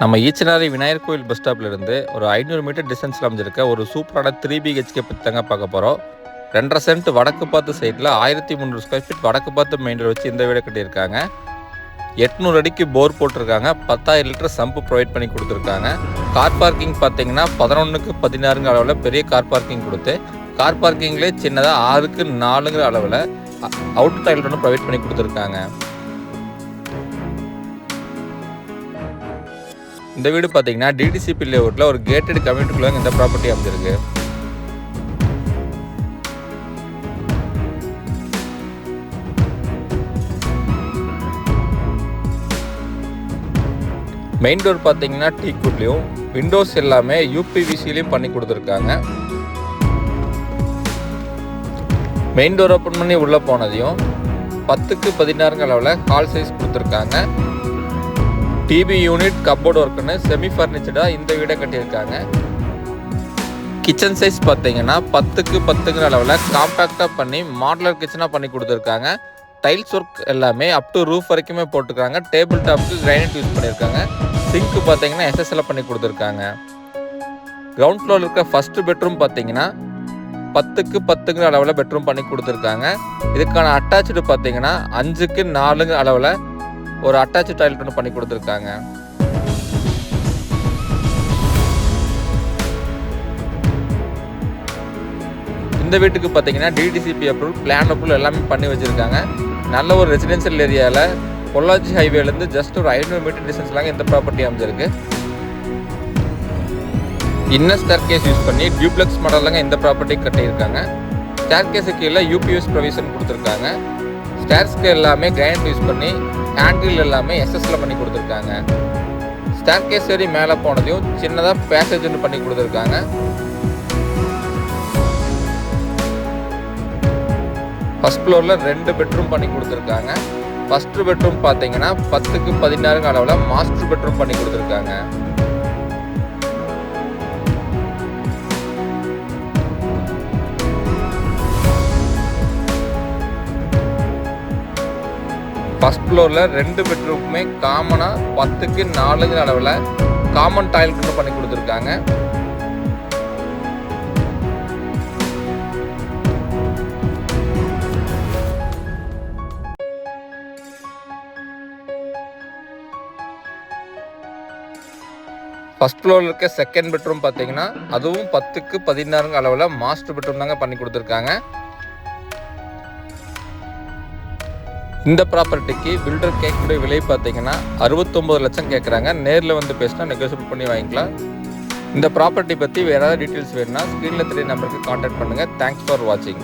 நம்ம ஈச்சனாரி விநாயகர் கோயில் பஸ் ஸ்டாப்லேருந்து ஒரு 500 மீட்டர் டிஸ்டன்ஸில் அமைஞ்சிருக்க ஒரு சூப்பரான 3 BHK பற்றி தாங்க பார்க்க போகிறோம். 2.5 சென்ட் வடக்கு பார்த்து சைட்டில் 1300 ஸ்கொயர் ஃபீட் வடக்கு பார்த்து மெயின் ரோடு வச்சு இந்த வீடை கட்டியிருக்காங்க. 800 அடிக்கு போர் போட்டிருக்காங்க. 10,000 லிட்டர் சம்பு ப்ரொவைட் பண்ணி கொடுத்துருக்காங்க. கார் பார்க்கிங் பார்த்தீங்கன்னா 11க்கு 16 அளவில் பெரிய கார் பார்க்கிங் கொடுத்து கார் பார்க்கிங்லேயே சின்னதாக 6க்கு 4 அளவில் அவுட் டாய்லெட் ஒன்று ப்ரொவைட் பண்ணி கொடுத்துருக்காங்க. இந்த வீடு பார்த்தீங்கன்னா டிடிசிபி லேஅவுட்டில் ஒரு கேட்டட் கம்யூனிட்டிக்குள்ள இந்த ப்ராப்பர்ட்டி அமைஞ்சிருக்கு. மெயின் டோர் பார்த்தீங்கன்னா டீக்குட்லையும் விண்டோஸ் எல்லாமே யூபிவிசிலையும் பண்ணி கொடுத்துருக்காங்க. மெயின் டோர் ஓப்பன் பண்ணி உள்ளே போனதையும் 10க்கு 16 அளவில் ஹால் சைஸ் கொடுத்துருக்காங்க. டிவி யூனிட் கப்போர்டு ஒர்க்குன்னு செமி ஃபர்னிச்சர்டாக இந்த வீடை கட்டியிருக்காங்க. கிச்சன் சைஸ் பார்த்தீங்கன்னா 10க்கு 10 அளவில் காம்பேக்டாக பண்ணி மாடுலர் கிச்சனாக பண்ணி கொடுத்துருக்காங்க. டைல்ஸ் ஒர்க் எல்லாமே அப் டு ரூஃப் வரைக்குமே போட்டுருக்காங்க. டேபிள் டாப்புக்கு கிரைனைட் யூஸ் பண்ணியிருக்காங்க. சிங்க்கு பார்த்தீங்கன்னா எஸ்எஸ்எல் பண்ணி கொடுத்துருக்காங்க. கிரவுண்ட் ஃப்ளோரில் இருக்க ஃபஸ்ட்டு பெட்ரூம் பார்த்தீங்கன்னா 10க்கு 10 அளவில் பெட்ரூம் பண்ணி கொடுத்துருக்காங்க. இதுக்கான அட்டாச்சு பார்த்தீங்கன்னா 5க்கு 4 அளவில் ஒரு அட்டாச் டாய்லெட் ஒன்று பண்ணி கொடுத்துருக்காங்க. இந்த வீட்டுக்கு பார்த்தீங்கன்னா டிடிசிபி அப்ரூவல், பிளான் அப்ரூவல் எல்லாமே பண்ணி வச்சுருக்காங்க. நல்ல ஒரு ரெசிடென்ஷியல் ஏரியாவில் பொள்ளாச்சி ஹைவேலேருந்து ஜஸ்ட் ஒரு 500 மீட்டர் டிஸ்டன்ஸ்லாங்க இந்த ப்ராப்பர்ட்டி அமைஞ்சிருக்கு. இன்னர் ஸ்டேர் கேஸ் யூஸ் பண்ணி டியூப்ளெக்ஸ் மாடலாங்க இந்த ப்ராப்பர்ட்டி கட்டியிருக்காங்க. ஸ்டேர் கேஸுக்கு கீழே யூபிஎஸ் ப்ரொவிஷன் கொடுத்துருக்காங்க. ஸ்டேர்ஸ்க்கு எல்லாமே கிரைனைட் யூஸ் பண்ணி ஹேண்டில் எல்லாமே எஸ்எஸ்ல பண்ணி கொடுத்துருக்காங்க. ஸ்டேர் கேஸ் ஏறி மேலே போனதையும் சின்னதாக பேசேஜ் ஒன்று பண்ணி கொடுத்துருக்காங்க. ஃபர்ஸ்ட் ஃப்ளோரில் 2 பெட்ரூம் பண்ணி கொடுத்துருக்காங்க. ஃபர்ஸ்ட் பெட்ரூம் பார்த்தீங்கன்னா 10க்கு 16 அளவில் மாஸ்டர் பெட்ரூம் பண்ணி கொடுத்துருக்காங்க. ஃபர்ஸ்ட் ஃப்ளோரில் 2 பெட்ரூமுமே காமனாக 10க்கு 4 அளவில் காமன் டாய்லெட் ஒன்று பண்ணி கொடுத்துருக்காங்க. ஃபர்ஸ்ட் ஃப்ளோரில் இருக்க செகண்ட் பெட்ரூம் பார்த்தீங்கன்னா அதுவும் 10க்கு 16 அளவில் மாஸ்டர் பெட்ரூம் தாங்க பண்ணி கொடுத்துருக்காங்க. இந்த ப்ராப்பர்ட்டிக்கு பில்டர் கேட்கக்கூடிய விலை பார்த்தீங்கன்னா 69 லட்சம் கேட்குறாங்க. நேரில் வந்து பேசினா நெகோசியபிள் பண்ணி வாங்கிக்கலாம். இந்த ப்ராப்பர்ட்டி பற்றி வேறு ஏதாவது டீட்டெயில்ஸ் வேணும்னா ஸ்க்ரீனில் தெரிய நம்பருக்கு கான்டாக்ட் பண்ணுங்கள். தேங்க்ஸ் ஃபார் வாட்சிங்.